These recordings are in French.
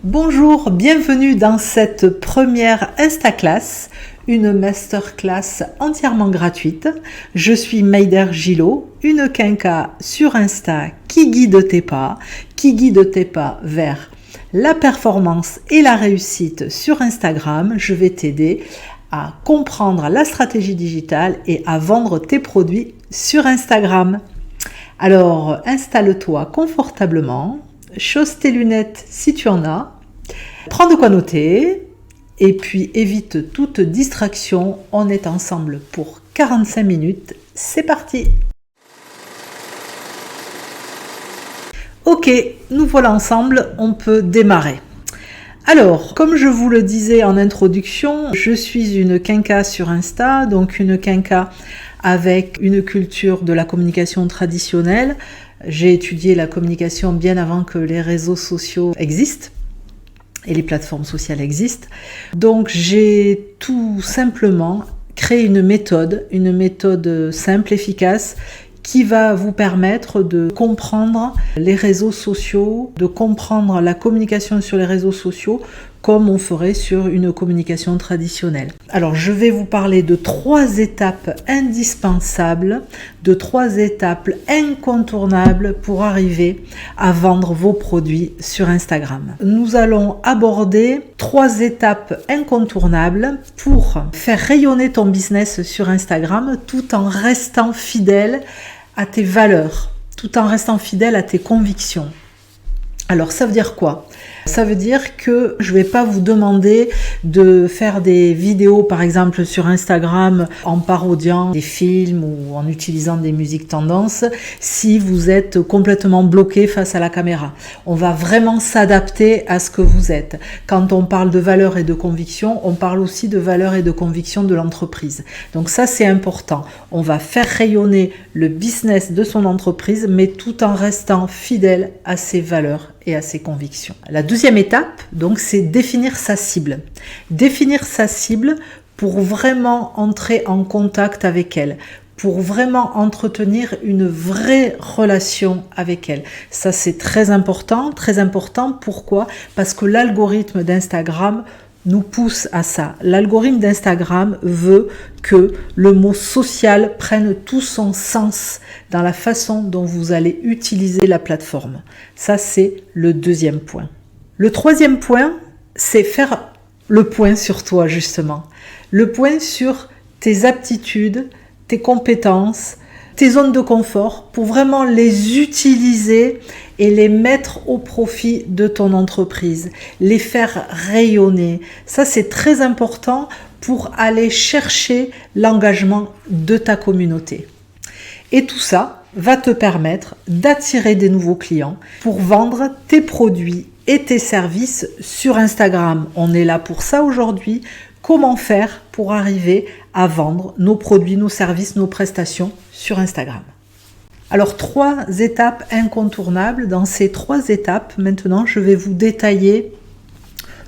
Bonjour, bienvenue dans cette première Instaclass, une masterclass entièrement gratuite. Je suis Maïder Gillot, une quinca sur Insta qui guide tes pas vers la performance et la réussite sur Instagram. Je vais t'aider à comprendre la stratégie digitale et à vendre tes produits sur Instagram. Alors, installe-toi confortablement, chausse tes lunettes si tu en as, prends de quoi noter et puis évite toute distraction. On est ensemble pour 45 minutes. C'est parti! Ok, nous voilà ensemble, on peut démarrer. Alors, comme je vous le disais en introduction, je suis une quinca sur Insta, donc une quinca avec une culture de la communication traditionnelle. J'ai étudié la communication bien avant que les réseaux sociaux existent et les plateformes sociales existent. Donc j'ai tout simplement créé une méthode simple, efficace, qui va vous permettre de comprendre les réseaux sociaux, de comprendre la communication sur les réseaux sociaux comme on ferait sur une communication traditionnelle. Alors, je vais vous parler de 3 étapes indispensables, de 3 étapes incontournables pour arriver à vendre vos produits sur Instagram. Nous allons aborder 3 étapes incontournables pour faire rayonner ton business sur Instagram tout en restant fidèle à tes valeurs, tout en restant fidèle à tes convictions. Alors, ça veut dire quoi ? Ça veut dire que je ne vais pas vous demander de faire des vidéos, par exemple, sur Instagram en parodiant des films ou en utilisant des musiques tendances si vous êtes complètement bloqué face à la caméra. On va vraiment s'adapter à ce que vous êtes. Quand on parle de valeurs et de convictions, on parle aussi de valeurs et de convictions de l'entreprise. Donc ça, c'est important. On va faire rayonner le business de son entreprise, mais tout en restant fidèle à ses valeurs et à ses convictions. La deuxième étape, donc, c'est définir sa cible. Définir sa cible pour vraiment entrer en contact avec elle, pour vraiment entretenir une vraie relation avec elle. Ça, c'est très important. Très important, pourquoi ? Parce que l'algorithme d'Instagram nous pousse à ça. L'algorithme d'Instagram veut que le mot social prenne tout son sens dans la façon dont vous allez utiliser la plateforme. Ça, c'est le deuxième point. Le troisième point, c'est faire le point sur toi, justement. Le point sur tes aptitudes, tes compétences, tes zones de confort pour vraiment les utiliser et les mettre au profit de ton entreprise, les faire rayonner. Ça, c'est très important pour aller chercher l'engagement de ta communauté. Et tout ça va te permettre d'attirer des nouveaux clients pour vendre tes produits et tes services sur Instagram. On est là pour ça aujourd'hui. Comment faire pour arriver à vendre nos produits, nos services, nos prestations sur Instagram ? Alors, 3 étapes incontournables. Dans ces 3 étapes, maintenant, je vais vous détailler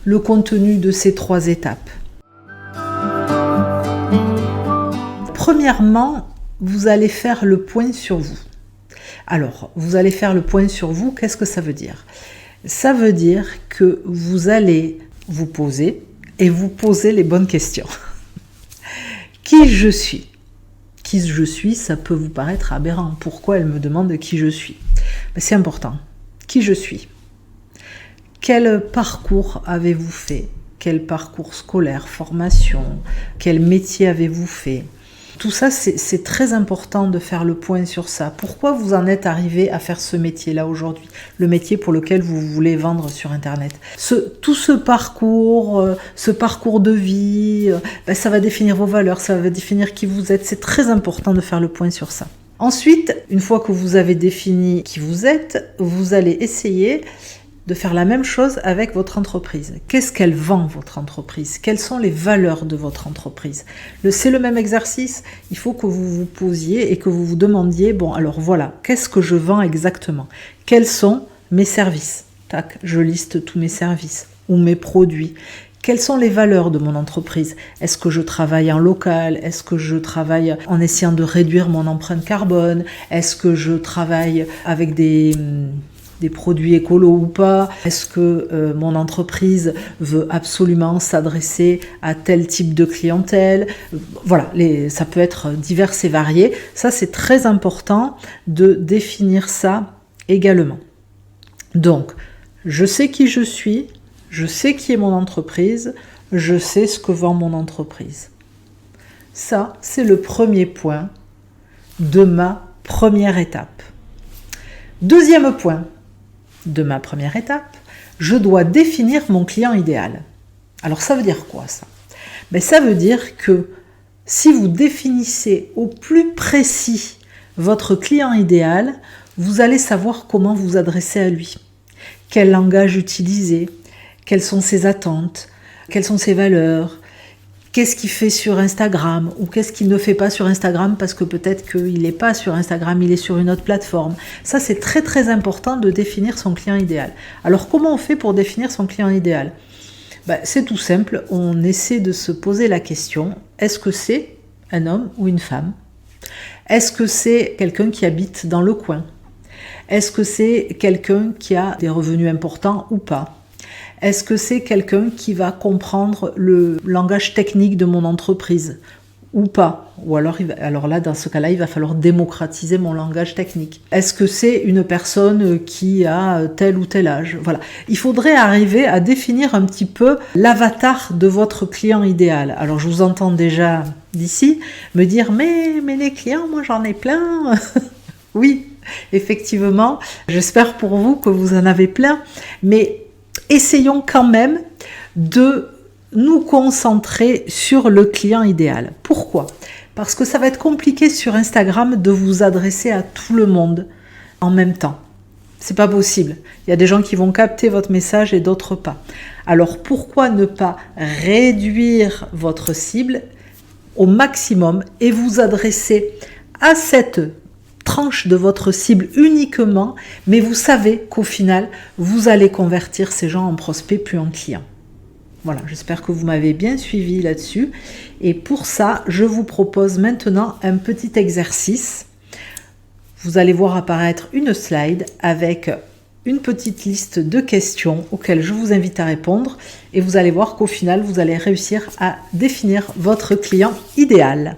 le contenu de ces 3 étapes. Premièrement, vous allez faire le point sur vous. Alors, vous allez faire le point sur vous, qu'est-ce que ça veut dire ? Ça veut dire que vous allez vous poser et vous poser les bonnes questions. Qui je suis ? Qui je suis, ça peut vous paraître aberrant. Pourquoi elle me demande qui je suis ? C'est important. Qui je suis ? Quel parcours avez-vous fait ? Quel parcours scolaire, formation ? Quel métier avez-vous fait ? Tout ça, c'est très important de faire le point sur ça. Pourquoi vous en êtes arrivé à faire ce métier-là aujourd'hui ? Le métier pour lequel vous voulez vendre sur Internet. Tout ce parcours de vie, ça va définir vos valeurs, ça va définir qui vous êtes. C'est très important de faire le point sur ça. Ensuite, une fois que vous avez défini qui vous êtes, vous allez essayer de faire la même chose avec votre entreprise. Qu'est-ce qu'elle vend, votre entreprise ? Quelles sont les valeurs de votre entreprise ? C'est le même exercice. Il faut que vous vous posiez et que vous vous demandiez, bon, alors voilà, qu'est-ce que je vends exactement ? Quels sont mes services ? Tac, je liste tous mes services ou mes produits. Quelles sont les valeurs de mon entreprise ? Est-ce que je travaille en local ? Est-ce que je travaille en essayant de réduire mon empreinte carbone ? Est-ce que je travaille avec des des produits écolos ou pas? Est-ce que mon entreprise veut absolument s'adresser à tel type de clientèle? Voilà, ça peut être divers et varié. Ça, c'est très important de définir ça également. Donc, je sais qui je suis, je sais qui est mon entreprise, je sais ce que vend mon entreprise. Ça, c'est le premier point de ma première étape. Deuxième point de ma première étape, je dois définir mon client idéal. Alors ça veut dire quoi ça? Ça veut dire que si vous définissez au plus précis votre client idéal, vous allez savoir comment vous adresser à lui, quel langage utiliser, quelles sont ses attentes, quelles sont ses valeurs, qu'est-ce qu'il fait sur Instagram ou qu'est-ce qu'il ne fait pas sur Instagram parce que peut-être qu'il n'est pas sur Instagram, il est sur une autre plateforme. Ça, c'est très très important de définir son client idéal. Alors, comment on fait pour définir son client idéal? C'est tout simple, on essaie de se poser la question, est-ce que c'est un homme ou une femme? Est-ce que c'est quelqu'un qui habite dans le coin? Est-ce que c'est quelqu'un qui a des revenus importants ou pas? Est-ce que c'est quelqu'un qui va comprendre le langage technique de mon entreprise ou pas? Ou alors là, dans ce cas-là, il va falloir démocratiser mon langage technique. Est-ce que c'est une personne qui a tel ou tel âge? Voilà. Il faudrait arriver à définir un petit peu l'avatar de votre client idéal. Alors, je vous entends déjà d'ici me dire « mais les clients, moi j'en ai plein !» Oui, effectivement, j'espère pour vous que vous en avez plein, mais essayons quand même de nous concentrer sur le client idéal. Pourquoi? Parce que ça va être compliqué sur Instagram de vous adresser à tout le monde en même temps. C'est pas possible. Il y a des gens qui vont capter votre message et d'autres pas. Alors pourquoi ne pas réduire votre cible au maximum et vous adresser à cette tranche de votre cible uniquement, mais vous savez qu'au final, vous allez convertir ces gens en prospects puis en clients. Voilà, j'espère que vous m'avez bien suivi là-dessus. Et pour ça, je vous propose maintenant un petit exercice. Vous allez voir apparaître une slide avec une petite liste de questions auxquelles je vous invite à répondre. Et vous allez voir qu'au final, vous allez réussir à définir votre client idéal.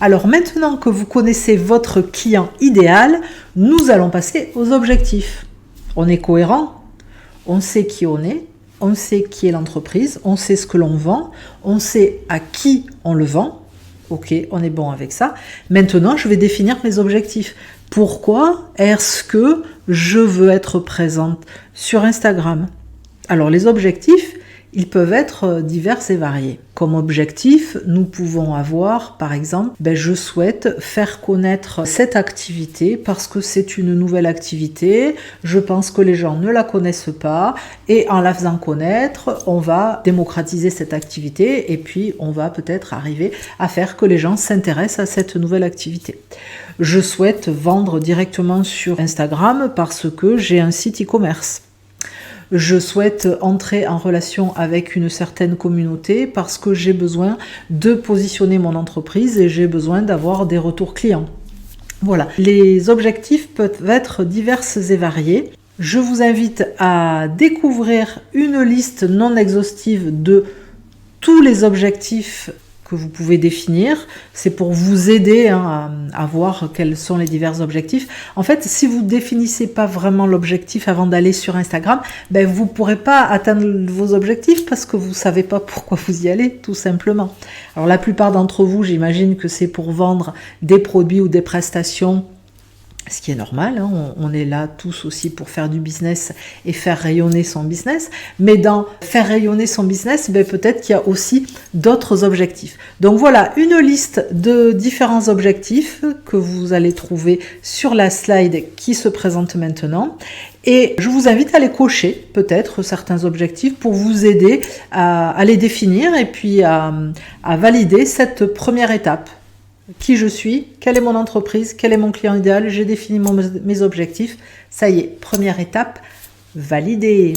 Alors maintenant que vous connaissez votre client idéal, nous allons passer aux objectifs. On est cohérent, on sait qui on sait qui est l'entreprise, on sait ce que l'on vend, on sait à qui on le vend. Ok, on est bon avec ça. Maintenant, je vais définir mes objectifs. Pourquoi est-ce que je veux être présente sur Instagram? Alors les objectifs, ils peuvent être divers et variés. Comme objectif, nous pouvons avoir, par exemple, je souhaite faire connaître cette activité parce que c'est une nouvelle activité, je pense que les gens ne la connaissent pas et en la faisant connaître, on va démocratiser cette activité et puis on va peut-être arriver à faire que les gens s'intéressent à cette nouvelle activité. Je souhaite vendre directement sur Instagram parce que j'ai un site e-commerce. Je souhaite entrer en relation avec une certaine communauté parce que j'ai besoin de positionner mon entreprise et j'ai besoin d'avoir des retours clients. Voilà, les objectifs peuvent être divers et variés. Je vous invite à découvrir une liste non exhaustive de tous les objectifs que vous pouvez définir. C'est pour vous aider à voir quels sont les divers objectifs. En fait, si vous ne définissez pas vraiment l'objectif avant d'aller sur Instagram, vous ne pourrez pas atteindre vos objectifs parce que vous ne savez pas pourquoi vous y allez, tout simplement. Alors la plupart d'entre vous, j'imagine que c'est pour vendre des produits ou des prestations, ce qui est normal, on est là tous aussi pour faire du business et faire rayonner son business, mais dans faire rayonner son business, peut-être qu'il y a aussi d'autres objectifs. Donc voilà, une liste de différents objectifs que vous allez trouver sur la slide qui se présente maintenant. Et je vous invite à les cocher, peut-être, certains objectifs pour vous aider à les définir et puis à valider cette première étape. Qui je suis, quelle est mon entreprise, quel est mon client idéal, j'ai défini mes objectifs. Ça y est, première étape, validée.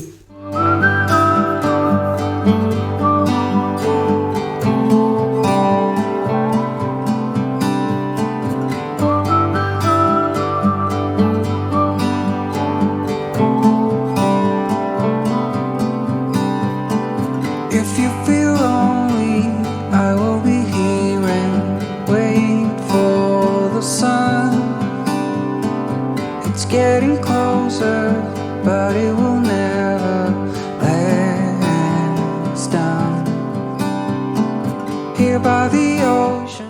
If you feel lonely, I will be here and wait for the sun. It's getting closer, but it will never last down here by the ocean.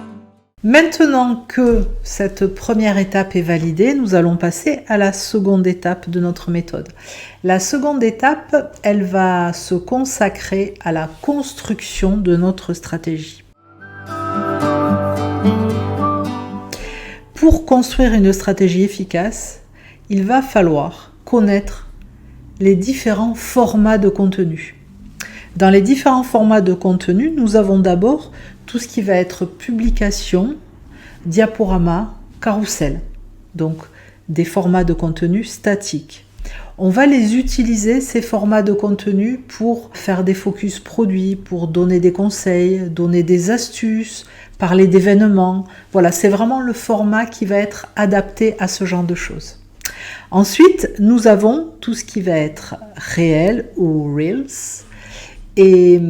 Maintenant que cette première étape est validée, nous allons passer à la seconde étape de notre méthode. La seconde étape, elle va se consacrer à la construction de notre stratégie. Pour construire une stratégie efficace, il va falloir connaître les différents formats de contenu. Dans les différents formats de contenu, nous avons d'abord tout ce qui va être publication, diaporama, carrousel. Donc, des formats de contenu statiques. On va les utiliser, ces formats de contenu, pour faire des focus produits, pour donner des conseils, donner des astuces, parler d'événements. Voilà, c'est vraiment le format qui va être adapté à ce genre de choses. Ensuite, nous avons tout ce qui va être réel ou Reels, et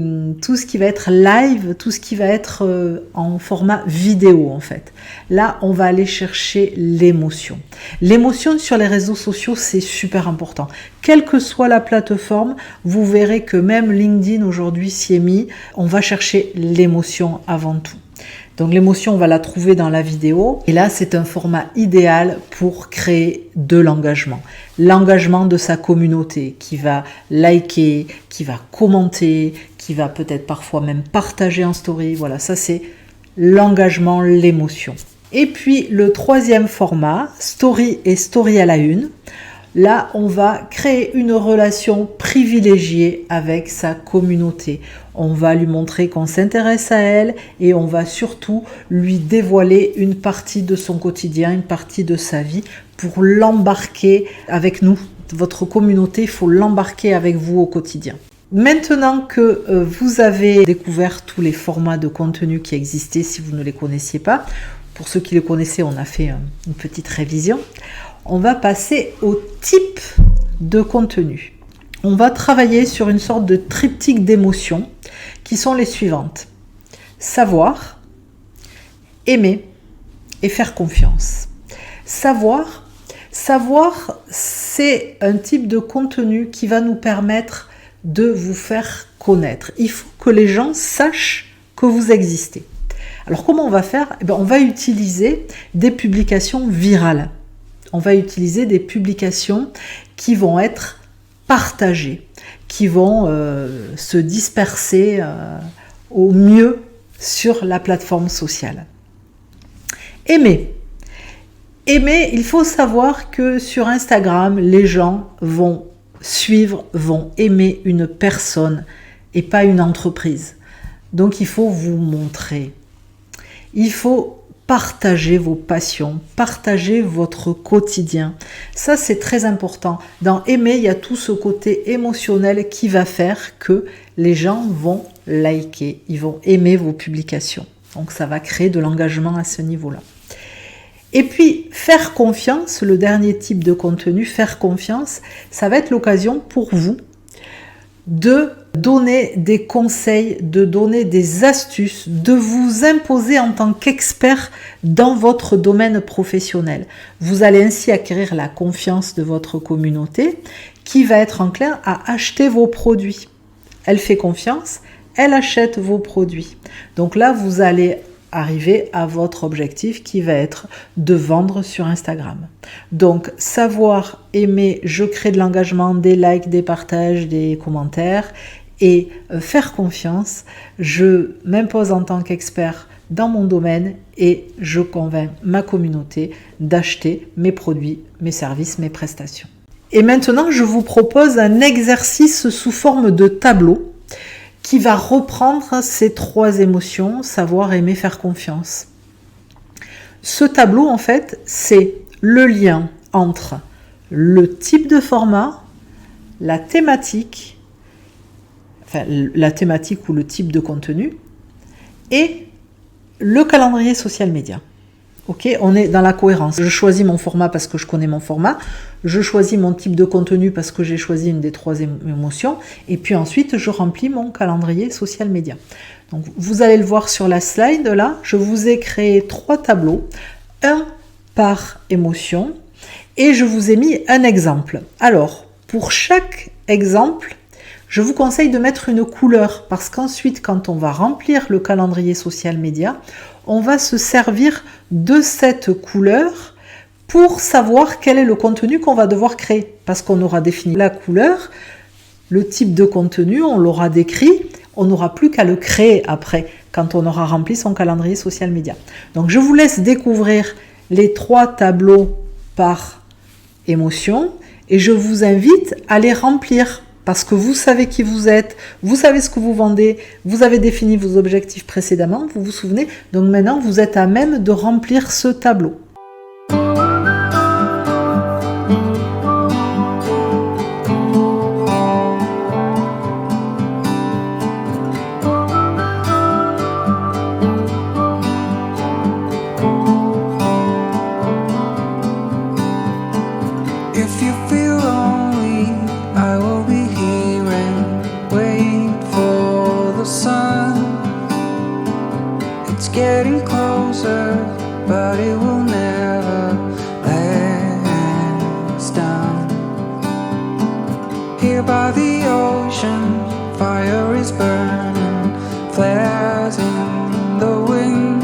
tout ce qui va être live, tout ce qui va être en format vidéo en fait. Là, on va aller chercher l'émotion. L'émotion sur les réseaux sociaux, c'est super important. Quelle que soit la plateforme, vous verrez que même LinkedIn aujourd'hui s'y est mis. On va chercher l'émotion avant tout. Donc l'émotion, on va la trouver dans la vidéo. Et là, c'est un format idéal pour créer de l'engagement. L'engagement de sa communauté qui va liker, qui va commenter, qui va peut-être parfois même partager en story. Voilà, ça c'est l'engagement, l'émotion. Et puis le troisième format, story et story à la une. Là, on va créer une relation privilégiée avec sa communauté. On va lui montrer qu'on s'intéresse à elle et on va surtout lui dévoiler une partie de son quotidien, une partie de sa vie pour l'embarquer avec nous. Votre communauté, il faut l'embarquer avec vous au quotidien. Maintenant que vous avez découvert tous les formats de contenu qui existaient, si vous ne les connaissiez pas, pour ceux qui les connaissaient, on a fait une petite révision. On va passer au type de contenu. On va travailler sur une sorte de triptyque d'émotions qui sont les suivantes. Savoir, aimer et faire confiance. Savoir, c'est un type de contenu qui va nous permettre de vous faire connaître. Il faut que les gens sachent que vous existez. Alors comment on va faire ? On va utiliser des publications virales. On va utiliser des publications qui vont être partagées, qui vont se disperser au mieux sur la plateforme sociale. Aimer, il faut savoir que sur Instagram, les gens vont suivre, vont aimer une personne et pas une entreprise. Donc il faut vous montrer. Il faut partager vos passions, partager votre quotidien. Ça, c'est très important. Dans aimer, il y a tout ce côté émotionnel qui va faire que les gens vont liker, ils vont aimer vos publications. Donc, ça va créer de l'engagement à ce niveau-là. Et puis, faire confiance, le dernier type de contenu, faire confiance, ça va être l'occasion pour vous de donner des conseils, de donner des astuces, de vous imposer en tant qu'expert dans votre domaine professionnel. Vous allez ainsi acquérir la confiance de votre communauté qui va être enclin à acheter vos produits. Elle fait confiance, elle achète vos produits. Donc là, vous allez arriver à votre objectif qui va être de vendre sur Instagram. Donc, savoir, aimer, je crée de l'engagement, des likes, des partages, des commentaires et faire confiance, je m'impose en tant qu'expert dans mon domaine et je convainc ma communauté d'acheter mes produits, mes services, mes prestations. Et maintenant, je vous propose un exercice sous forme de tableau qui va reprendre ces 3 émotions, savoir, aimer, faire confiance. Ce tableau, en fait, c'est le lien entre le type de format, la thématique ou le type de contenu, et le calendrier social média. Ok, on est dans la cohérence. Je choisis mon format parce que je connais mon format. Je choisis mon type de contenu parce que j'ai choisi une des 3 émotions. Et puis ensuite, je remplis mon calendrier social média. Donc, vous allez le voir sur la slide là. Je vous ai créé 3 tableaux, un par émotion, et je vous ai mis un exemple. Alors, pour chaque exemple, je vous conseille de mettre une couleur parce qu'ensuite, quand on va remplir le calendrier social média, on va se servir de cette couleur pour savoir quel est le contenu qu'on va devoir créer. Parce qu'on aura défini la couleur, le type de contenu, on l'aura décrit, on n'aura plus qu'à le créer après, quand on aura rempli son calendrier social média. Donc je vous laisse découvrir les 3 tableaux par émotion et je vous invite à les remplir. Parce que vous savez qui vous êtes, vous savez ce que vous vendez, vous avez défini vos objectifs précédemment, vous vous souvenez. Donc maintenant, vous êtes à même de remplir ce tableau. If you feel lonely, I will be here and wait for the sun. It's getting closer, but it will never let us down. Here by the ocean, fire is burning, flares in the wind.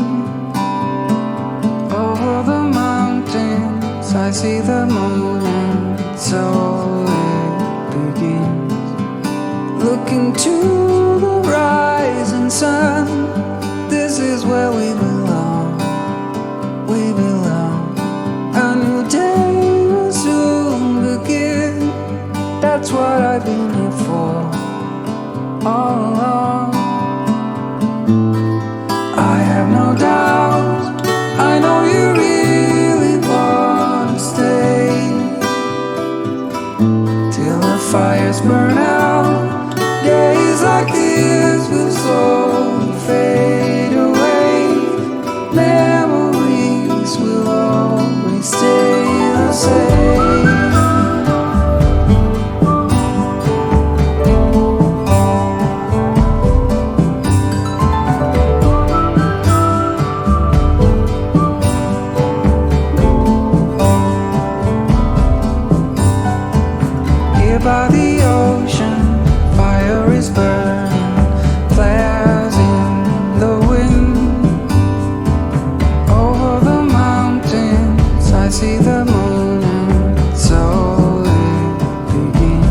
Over the mountains, I see the moon. So it begins. Looking to the rising sun, this is where we belong. We belong. A new day will soon begin. That's what I've been here for all along. I have no doubt, I know you really want to stay. Fires burn out, days like this will slowly fade away. Memories will always stay the same. By the ocean, fire is burning, flares in the wind. Over the mountains, I see the moon, and so it begins.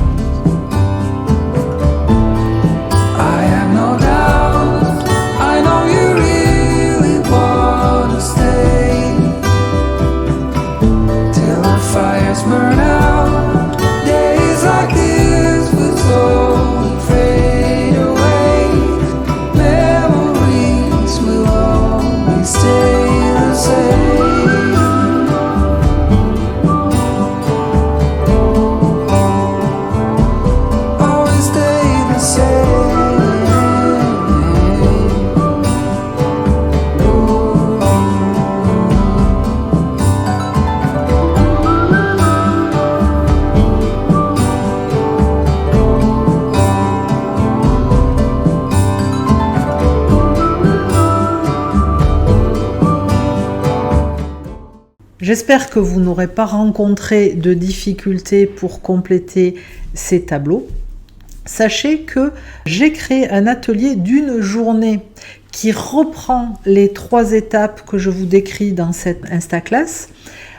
I have no doubt, I know you really want to stay till the fires burn out. Like this will slowly fade away. Memories will always stay the same. Always stay the same. J'espère que vous n'aurez pas rencontré de difficultés pour compléter ces tableaux. Sachez que j'ai créé un atelier d'une journée qui reprend les 3 étapes que je vous décris dans cette Instaclass.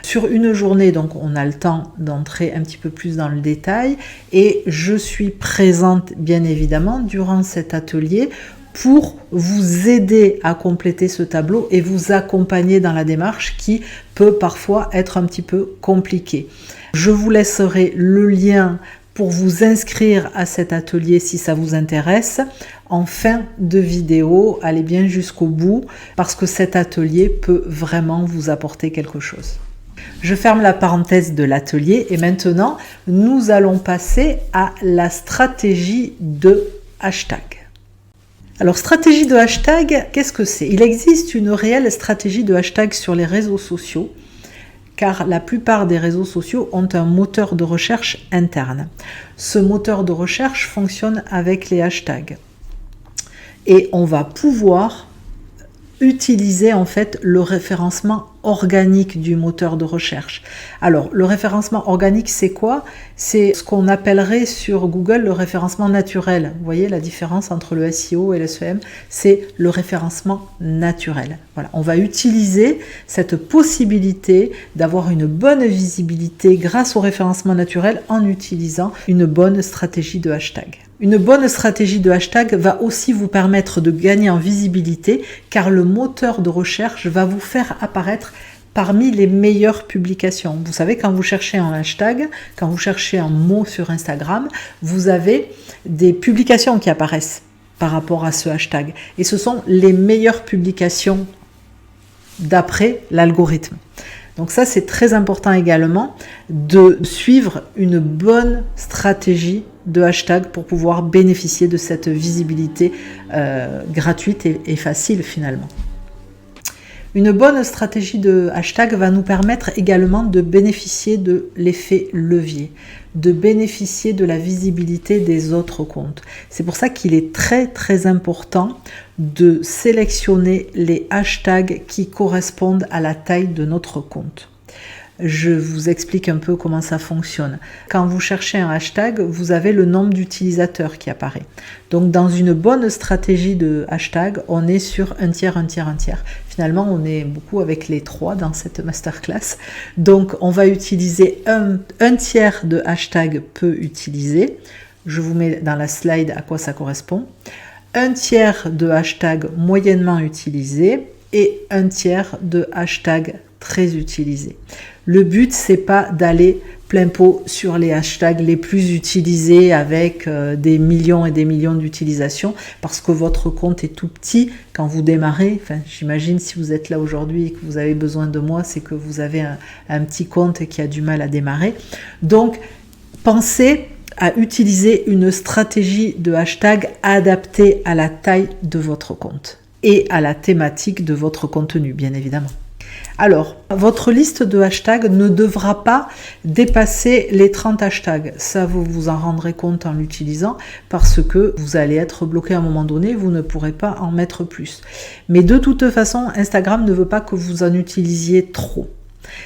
sur une journée, donc on a le temps d'entrer un petit peu plus dans le détail, et je suis présente bien évidemment durant cet atelier pour vous aider à compléter ce tableau et vous accompagner dans la démarche qui peut parfois être un petit peu compliquée. Je vous laisserai le lien pour vous inscrire à cet atelier si ça vous intéresse en fin de vidéo. Allez bien jusqu'au bout parce que cet atelier peut vraiment vous apporter quelque chose. Je ferme la parenthèse de l'atelier et maintenant nous allons passer à la stratégie de hashtag. Alors, stratégie de hashtag, qu'est-ce que c'est? Il existe une réelle stratégie de hashtag sur les réseaux sociaux, car la plupart des réseaux sociaux ont un moteur de recherche interne. Ce moteur de recherche fonctionne avec les hashtags. Et on va pouvoir utiliser en fait le référencement organique du moteur de recherche. Alors, le référencement organique, c'est quoi? C'est ce qu'on appellerait sur Google le référencement naturel. Vous voyez la différence entre le SEO et le SEM? C'est le référencement naturel. Voilà, on va utiliser cette possibilité d'avoir une bonne visibilité grâce au référencement naturel en utilisant une bonne stratégie de hashtag. Une bonne stratégie de hashtag va aussi vous permettre de gagner en visibilité car le moteur de recherche va vous faire apparaître parmi les meilleures publications. Vous savez, quand vous cherchez un hashtag, quand vous cherchez un mot sur Instagram, vous avez des publications qui apparaissent par rapport à ce hashtag. Et ce sont les meilleures publications d'après l'algorithme. Donc ça, c'est très important également de suivre une bonne stratégie de hashtag pour pouvoir bénéficier de cette visibilité gratuite et facile finalement. Une bonne stratégie de hashtag va nous permettre également de bénéficier de l'effet levier, de bénéficier de la visibilité des autres comptes. C'est pour ça qu'il est très très important de sélectionner les hashtags qui correspondent à la taille de notre compte. Je vous explique un peu comment ça fonctionne. Quand vous cherchez un hashtag, vous avez le nombre d'utilisateurs qui apparaît. Donc dans une bonne stratégie de hashtag, on est sur un tiers, un tiers, un tiers. Finalement, on est beaucoup avec les 3 dans cette masterclass. Donc on va utiliser un tiers de hashtag peu utilisé. Je vous mets dans la slide à quoi ça correspond. Un tiers de hashtag moyennement utilisé et un tiers de hashtag très utilisé. Le but, c'est pas d'aller plein pot sur les hashtags les plus utilisés avec des millions et des millions d'utilisations parce que votre compte est tout petit quand vous démarrez. Enfin, j'imagine si vous êtes là aujourd'hui et que vous avez besoin de moi, c'est que vous avez un petit compte qui a du mal à démarrer. Donc, pensez à utiliser une stratégie de hashtag adaptée à la taille de votre compte et à la thématique de votre contenu, bien évidemment. Alors, votre liste de hashtags ne devra pas dépasser les 30 hashtags. Ça, vous vous en rendrez compte en l'utilisant parce que vous allez être bloqué à un moment donné, vous ne pourrez pas en mettre plus. Mais de toute façon, Instagram ne veut pas que vous en utilisiez trop.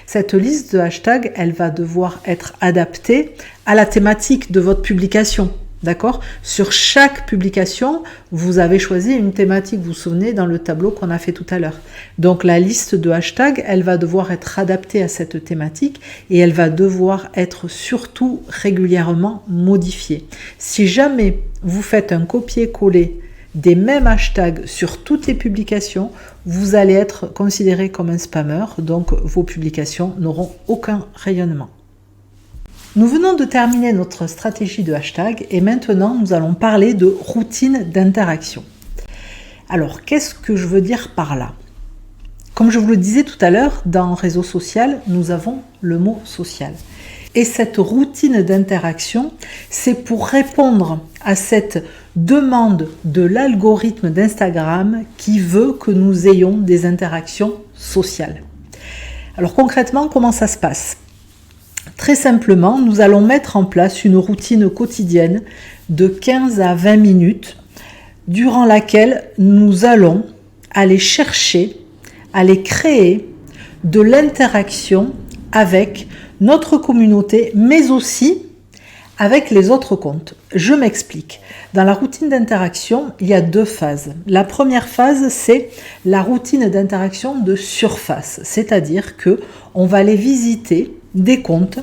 Cette liste de hashtags, elle va devoir être adaptée à la thématique de votre publication. D'accord? Sur chaque publication, vous avez choisi une thématique, vous vous souvenez dans le tableau qu'on a fait tout à l'heure. Donc la liste de hashtags, elle va devoir être adaptée à cette thématique et elle va devoir être surtout régulièrement modifiée. Si jamais vous faites un copier-coller des mêmes hashtags sur toutes les publications, vous allez être considéré comme un spammer, donc vos publications n'auront aucun rayonnement. Nous venons de terminer notre stratégie de hashtag et maintenant nous allons parler de routine d'interaction. Alors, qu'est-ce que je veux dire par là? Comme je vous le disais tout à l'heure, dans réseau social, nous avons le mot social. Et cette routine d'interaction, c'est pour répondre à cette demande de l'algorithme d'Instagram qui veut que nous ayons des interactions sociales. Alors concrètement, comment ça se passe? Très simplement, nous allons mettre en place une routine quotidienne de 15 à 20 minutes durant laquelle nous allons aller chercher, aller créer de l'interaction avec notre communauté, mais aussi avec les autres comptes. Je m'explique. Dans la routine d'interaction, il y a 2 phases. La première phase, c'est la routine d'interaction de surface, c'est-à-dire que on va aller visiter des comptes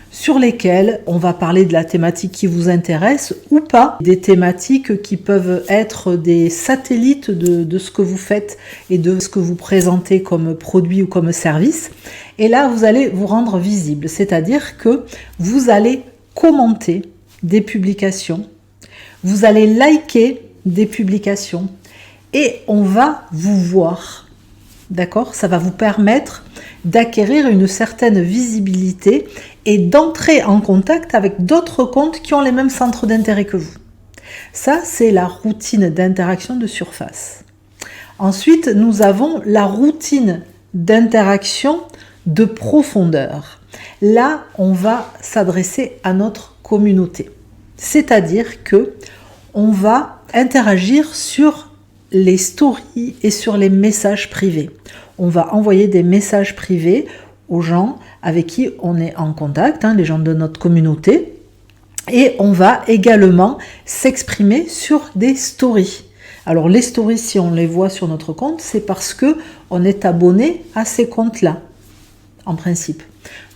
sur lesquels on va parler de la thématique qui vous intéresse ou pas, des thématiques qui peuvent être des satellites de ce que vous faites et de ce que vous présentez comme produit ou comme service. Et là, vous allez vous rendre visible, c'est-à-dire que vous allez commenter des publications, vous allez liker des publications et on va vous voir. D'accord ? Ça va vous permettre d'acquérir une certaine visibilité et d'entrer en contact avec d'autres comptes qui ont les mêmes centres d'intérêt que vous. Ça, c'est la routine d'interaction de surface. Ensuite, nous avons la routine d'interaction de profondeur. Là, on va s'adresser à notre communauté. C'est-à-dire que on va interagir sur les stories et sur les messages privés. On va envoyer des messages privés aux gens avec qui on est en contact, les gens de notre communauté. Et on va également s'exprimer sur des stories. Alors les stories, si on les voit sur notre compte, c'est parce que on est abonné à ces comptes-là, en principe.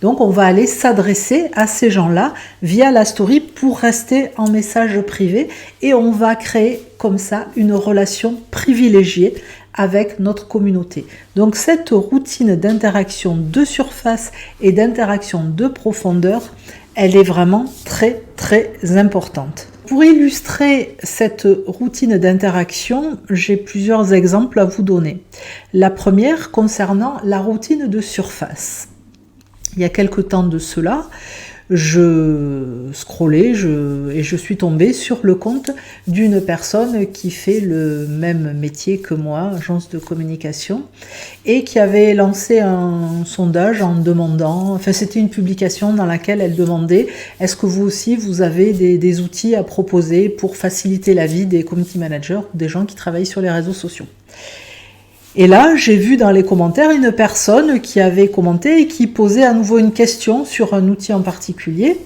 Donc on va aller s'adresser à ces gens-là via la story pour rester en message privé et on va créer comme ça une relation privilégiée avec notre communauté. Donc cette routine d'interaction de surface et d'interaction de profondeur, elle est vraiment très très importante. Pour illustrer cette routine d'interaction, j'ai plusieurs exemples à vous donner. La première concernant la routine de surface. Il y a quelque temps de cela, je scrollais et je suis tombée sur le compte d'une personne qui fait le même métier que moi, agence de communication, et qui avait lancé un sondage en demandant, c'était une publication dans laquelle elle demandait « Est-ce que vous aussi, vous avez des outils à proposer pour faciliter la vie des community managers ou des gens qui travaillent sur les réseaux sociaux ?» Et là, j'ai vu dans les commentaires une personne qui avait commenté et qui posait à nouveau une question sur un outil en particulier.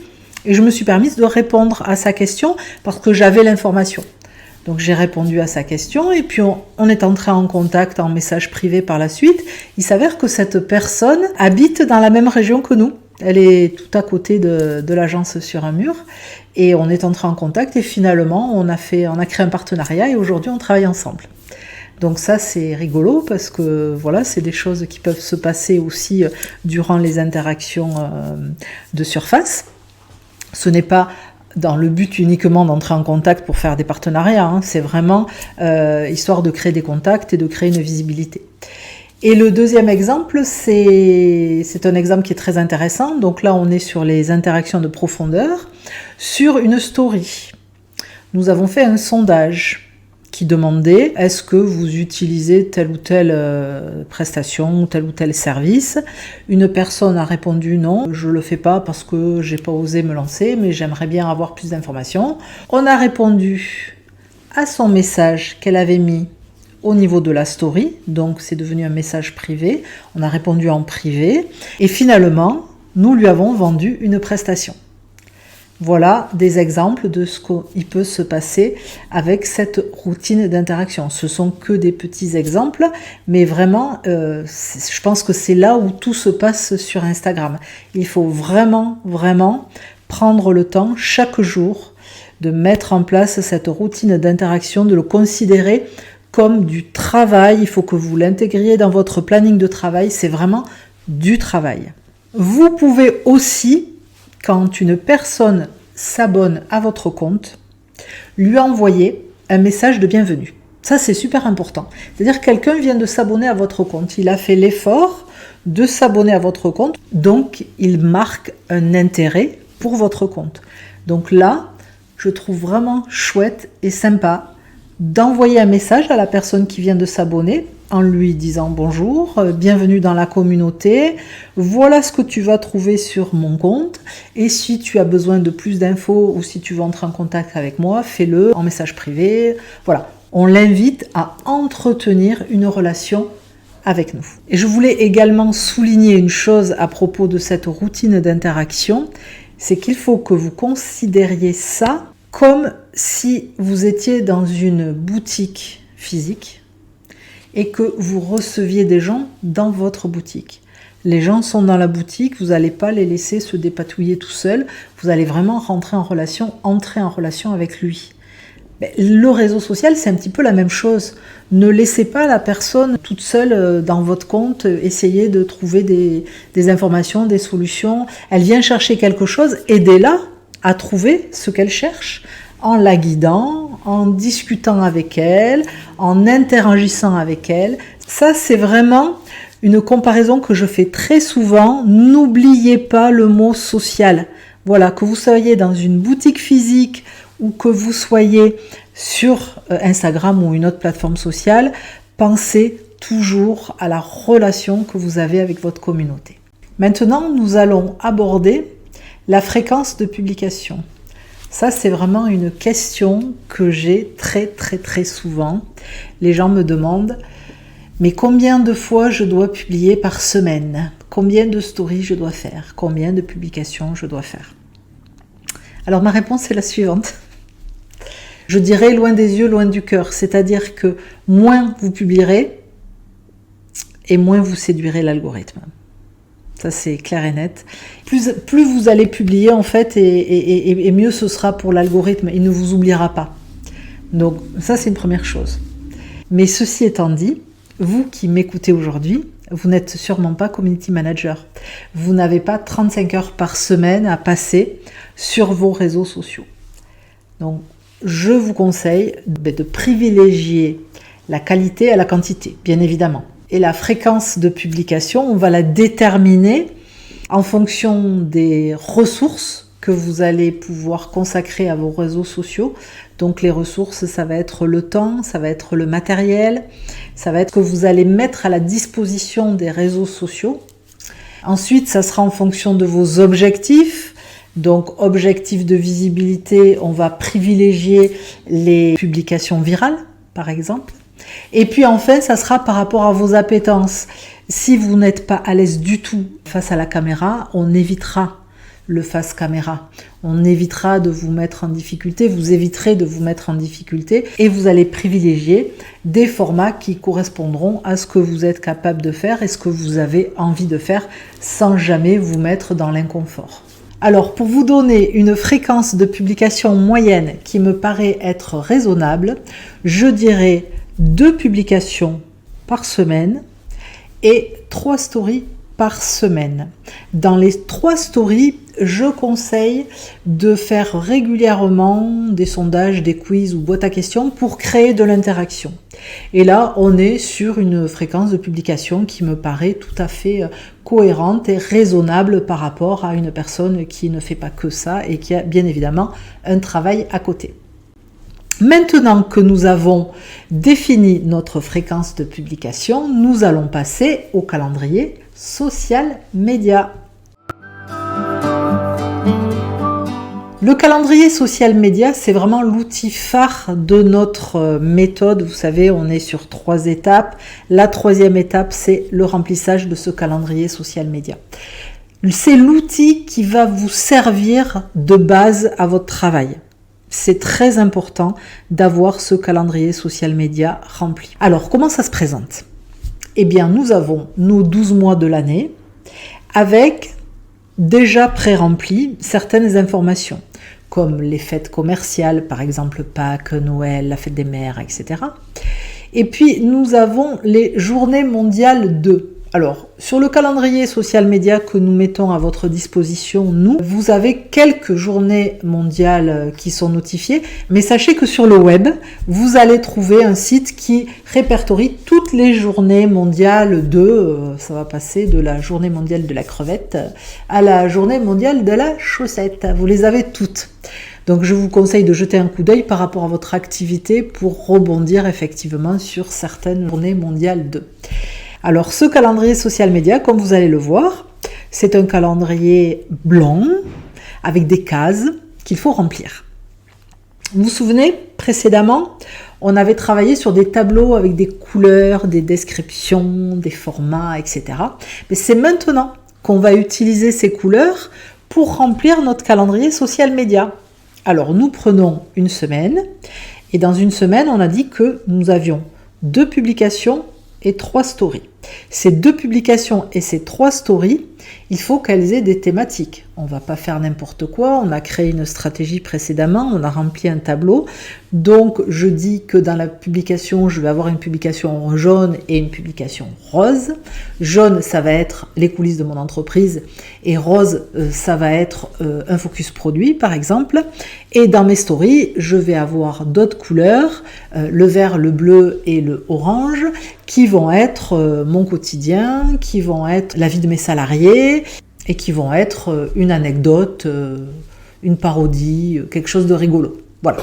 Et je me suis permise de répondre à sa question parce que j'avais l'information. Donc j'ai répondu à sa question et puis on est entré en contact en message privé par la suite. Il s'avère que cette personne habite dans la même région que nous. Elle est tout à côté de l'agence sur un mur. Et on est entré en contact et finalement on a créé un partenariat et aujourd'hui on travaille ensemble. Donc ça c'est rigolo parce que voilà, c'est des choses qui peuvent se passer aussi durant les interactions de surface. Ce n'est pas dans le but uniquement d'entrer en contact pour faire des partenariats, c'est vraiment histoire de créer des contacts et de créer une visibilité. Et le deuxième exemple, c'est un exemple qui est très intéressant. Donc là on est sur les interactions de profondeur, sur une story. Nous avons fait un sondage qui demandait est-ce que vous utilisez telle ou telle prestation ou tel service. Une personne a répondu non, je le fais pas parce que j'ai pas osé me lancer, mais j'aimerais bien avoir plus d'informations. On a répondu à son message qu'elle avait mis au niveau de la story, donc c'est devenu un message privé. On a répondu en privé et finalement, nous lui avons vendu une prestation. Voilà des exemples de ce qu'il peut se passer avec cette routine d'interaction. Ce sont que des petits exemples, mais vraiment, je pense que c'est là où tout se passe sur Instagram. Il faut vraiment, vraiment prendre le temps chaque jour de mettre en place cette routine d'interaction, de le considérer comme du travail. Il faut que vous l'intégriez dans votre planning de travail. C'est vraiment du travail. Vous pouvez aussi, quand une personne s'abonne à votre compte, lui envoyer un message de bienvenue. Ça, c'est super important. C'est-à-dire que quelqu'un vient de s'abonner à votre compte. Il a fait l'effort de s'abonner à votre compte. Donc, il marque un intérêt pour votre compte. Donc là, je trouve vraiment chouette et sympa d'envoyer un message à la personne qui vient de s'abonner en lui disant bonjour, bienvenue dans la communauté, voilà ce que tu vas trouver sur mon compte et si tu as besoin de plus d'infos ou si tu veux entrer en contact avec moi, fais-le en message privé. Voilà, on l'invite à entretenir une relation avec nous. Et je voulais également souligner une chose à propos de cette routine d'interaction, c'est qu'il faut que vous considériez ça comme si vous étiez dans une boutique physique et que vous receviez des gens dans votre boutique. Les gens sont dans la boutique, vous n'allez pas les laisser se dépatouiller tout seuls, vous allez vraiment entrer en relation avec lui. Le réseau social, c'est un petit peu la même chose. Ne laissez pas la personne toute seule dans votre compte essayer de trouver des informations, des solutions. Elle vient chercher quelque chose, aidez-la à trouver ce qu'elle cherche en la guidant, en discutant avec elle, en interagissant avec elle. Ça, c'est vraiment une comparaison que je fais très souvent. N'oubliez pas le mot social. Voilà, que vous soyez dans une boutique physique ou que vous soyez sur Instagram ou une autre plateforme sociale, pensez toujours à la relation que vous avez avec votre communauté. Maintenant, nous allons aborder la fréquence de publication. Ça, c'est vraiment une question que j'ai très souvent. Les gens me demandent, mais combien de fois je dois publier par semaine? Combien de stories je dois faire? Combien de publications je dois faire? Alors ma réponse est la suivante. Je dirais loin des yeux, loin du cœur. C'est-à-dire que moins vous publierez et moins vous séduirez l'algorithme. Ça, c'est clair et net. Plus vous allez publier, en fait, et mieux ce sera pour l'algorithme. Il ne vous oubliera pas. Donc, ça, c'est une première chose. Mais ceci étant dit, vous qui m'écoutez aujourd'hui, vous n'êtes sûrement pas community manager. Vous n'avez pas 35 heures par semaine à passer sur vos réseaux sociaux. Donc, je vous conseille de privilégier la qualité à la quantité, bien évidemment. Et la fréquence de publication, on va la déterminer en fonction des ressources que vous allez pouvoir consacrer à vos réseaux sociaux. Donc les ressources, ça va être le temps, ça va être le matériel, ça va être que vous allez mettre à la disposition des réseaux sociaux. Ensuite, ça sera en fonction de vos objectifs. Donc, objectif de visibilité, on va privilégier les publications virales, par exemple. Et puis enfin, ça sera par rapport à vos appétences. Si vous n'êtes pas à l'aise du tout face à la caméra, on évitera le face caméra. On évitera de vous mettre en difficulté, vous éviterez de vous mettre en difficulté et vous allez privilégier des formats qui correspondront à ce que vous êtes capable de faire et ce que vous avez envie de faire sans jamais vous mettre dans l'inconfort. Alors, pour vous donner une fréquence de publication moyenne qui me paraît être raisonnable, je dirais 2 publications par semaine et 3 stories par semaine. Dans les 3 stories, je conseille de faire régulièrement des sondages, des quiz ou boîtes à questions pour créer de l'interaction. Et là, on est sur une fréquence de publication qui me paraît tout à fait cohérente et raisonnable par rapport à une personne qui ne fait pas que ça et qui a bien évidemment un travail à côté. Maintenant que nous avons défini notre fréquence de publication, nous allons passer au calendrier social média. Le calendrier social média, c'est vraiment l'outil phare de notre méthode. Vous savez, on est sur 3 étapes. La 3e étape, c'est le remplissage de ce calendrier social média. C'est l'outil qui va vous servir de base à votre travail. C'est très important d'avoir ce calendrier social média rempli. Alors, comment ça se présente? Eh bien, nous avons nos 12 mois de l'année avec déjà pré-rempli certaines informations, comme les fêtes commerciales, par exemple Pâques, Noël, la fête des mères, etc. Et puis, nous avons les journées mondiales de. Alors, sur le calendrier social média que nous mettons à votre disposition, vous avez quelques journées mondiales qui sont notifiées, mais sachez que sur le web, vous allez trouver un site qui répertorie toutes les journées mondiales ça va passer de la journée mondiale de la crevette à la journée mondiale de la chaussette. Vous les avez toutes. Donc, je vous conseille de jeter un coup d'œil par rapport à votre activité pour rebondir effectivement sur certaines journées mondiales de. Alors, ce calendrier social média, comme vous allez le voir, c'est un calendrier blanc avec des cases qu'il faut remplir. Vous vous souvenez, précédemment, on avait travaillé sur des tableaux avec des couleurs, des descriptions, des formats, etc. Mais c'est maintenant qu'on va utiliser ces couleurs pour remplir notre calendrier social média. Alors nous prenons une semaine et dans une semaine on a dit que nous avions 2 publications et 3 stories. Ces 2 publications et ces 3 stories, il faut qu'elles aient des thématiques. On ne va pas faire n'importe quoi, on a créé une stratégie précédemment, on a rempli un tableau. Donc je dis que dans la publication, je vais avoir une publication jaune et une publication rose. Jaune, ça va être les coulisses de mon entreprise et rose, ça va être un focus produit par exemple. Et dans mes stories, je vais avoir d'autres couleurs, le vert, le bleu et le orange, qui vont être mon quotidien, qui vont être la vie de mes salariés et qui vont être une anecdote, une parodie, quelque chose de rigolo. Voilà.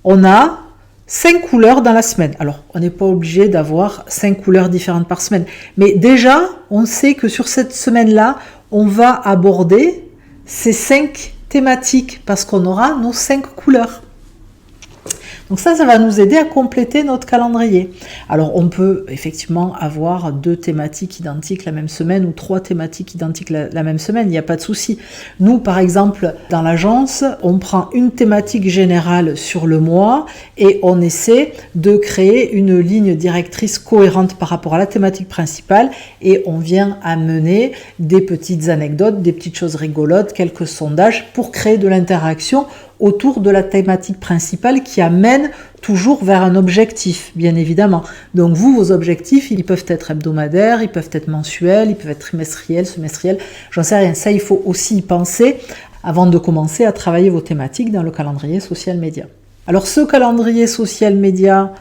On a 5 couleurs dans la semaine. Alors, on n'est pas obligé d'avoir 5 couleurs différentes par semaine. Mais déjà, on sait que sur cette semaine-là, on va aborder ces 5 thématiques parce qu'on aura nos 5 couleurs. Donc ça va nous aider à compléter notre calendrier. Alors on peut effectivement avoir 2 thématiques identiques la même semaine ou 3 thématiques identiques la même semaine, il n'y a pas de souci. Nous par exemple dans l'agence, on prend une thématique générale sur le mois et on essaie de créer une ligne directrice cohérente par rapport à la thématique principale et on vient amener des petites anecdotes, des petites choses rigolotes, quelques sondages pour créer de l'interaction autour de la thématique principale qui amène toujours vers un objectif, bien évidemment. Donc vous, vos objectifs, ils peuvent être hebdomadaires, ils peuvent être mensuels, ils peuvent être trimestriels, semestriels, j'en sais rien. Ça, il faut aussi y penser avant de commencer à travailler vos thématiques dans le calendrier social média. Alors ce calendrier social média,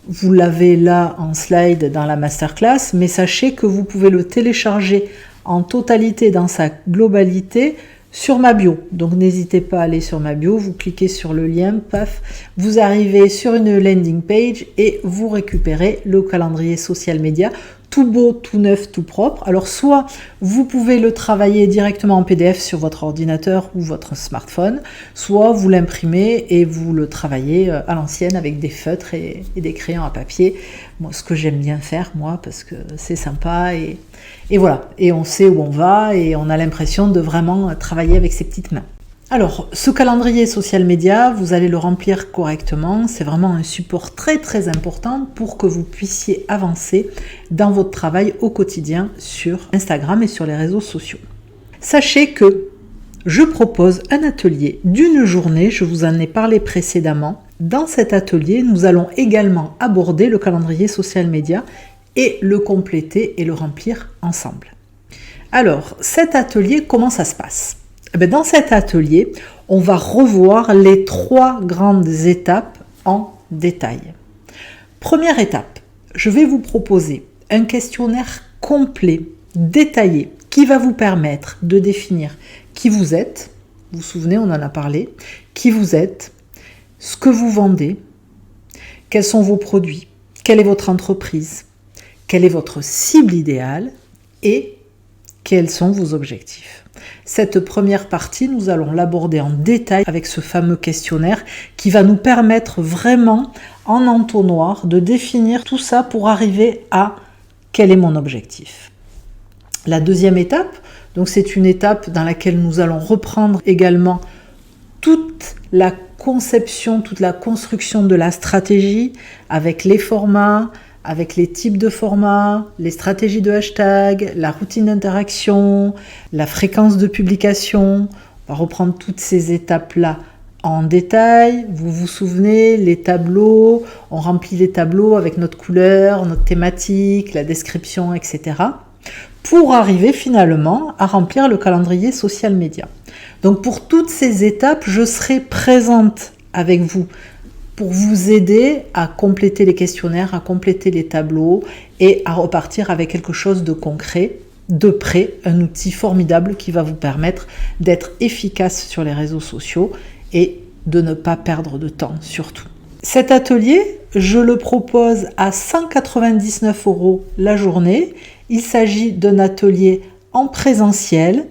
vous l'avez là en slide dans la masterclass, mais sachez que vous pouvez le télécharger en totalité dans sa globalité sur ma bio. Donc n'hésitez pas à aller sur ma bio, vous cliquez sur le lien, paf, vous arrivez sur une landing page et vous récupérez le calendrier social média, tout beau, tout neuf, tout propre. Alors soit vous pouvez le travailler directement en PDF sur votre ordinateur ou votre smartphone, soit vous l'imprimez et vous le travaillez à l'ancienne avec des feutres et des crayons à papier. Moi, ce que j'aime bien faire, moi, parce que c'est sympa et voilà. Et on sait où on va et on a l'impression de vraiment travailler avec ses petites mains. Alors, ce calendrier social média, vous allez le remplir correctement. C'est vraiment un support très très important pour que vous puissiez avancer dans votre travail au quotidien sur Instagram et sur les réseaux sociaux. Sachez que je propose un atelier d'une journée, je vous en ai parlé précédemment. Dans cet atelier, nous allons également aborder le calendrier social média et le compléter et le remplir ensemble. Alors, cet atelier, comment ça se passe ? Dans cet atelier, on va revoir les 3 grandes étapes en détail. Première étape, je vais vous proposer un questionnaire complet, détaillé, qui va vous permettre de définir qui vous êtes, vous vous souvenez, on en a parlé, qui vous êtes, ce que vous vendez, quels sont vos produits, quelle est votre entreprise, quelle est votre cible idéale et quels sont vos objectifs. Cette première partie, nous allons l'aborder en détail avec ce fameux questionnaire qui va nous permettre vraiment en entonnoir de définir tout ça pour arriver à quel est mon objectif. La deuxième étape, donc c'est une étape dans laquelle nous allons reprendre également toute la conception, toute la construction de la stratégie avec les formats, avec les types de formats, les stratégies de hashtag, la routine d'interaction, la fréquence de publication. On va reprendre toutes ces étapes-là en détail. Vous vous souvenez, les tableaux, on remplit les tableaux avec notre couleur, notre thématique, la description, etc. pour arriver finalement à remplir le calendrier social média. Donc pour toutes ces étapes, je serai présente avec vous pour vous aider à compléter les questionnaires, à compléter les tableaux et à repartir avec quelque chose de concret, de près, un outil formidable qui va vous permettre d'être efficace sur les réseaux sociaux et de ne pas perdre de temps surtout. Cet atelier, je le propose à 199 € la journée. Il s'agit d'un atelier en présentiel.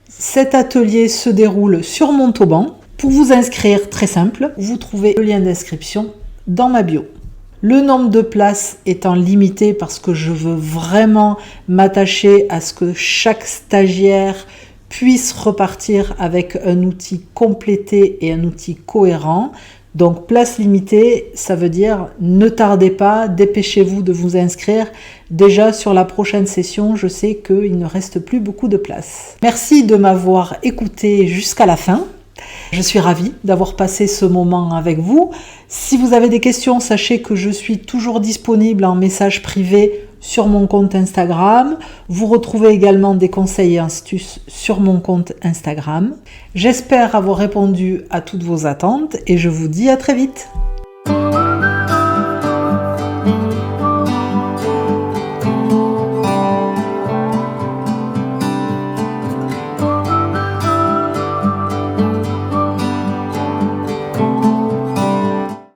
Cet atelier se déroule sur Montauban. Pour vous inscrire, très simple, vous trouvez le lien d'inscription dans ma bio. Le nombre de places étant limité parce que je veux vraiment m'attacher à ce que chaque stagiaire puisse repartir avec un outil complété et un outil cohérent. Donc place limitée, ça veut dire ne tardez pas, dépêchez-vous de vous inscrire. Déjà sur la prochaine session, je sais qu'il ne reste plus beaucoup de place. Merci de m'avoir écouté jusqu'à la fin. Je suis ravie d'avoir passé ce moment avec vous. Si vous avez des questions, sachez que je suis toujours disponible en message privé sur mon compte Instagram. Vous retrouvez également des conseils et astuces sur mon compte Instagram. J'espère avoir répondu à toutes vos attentes et je vous dis à très vite.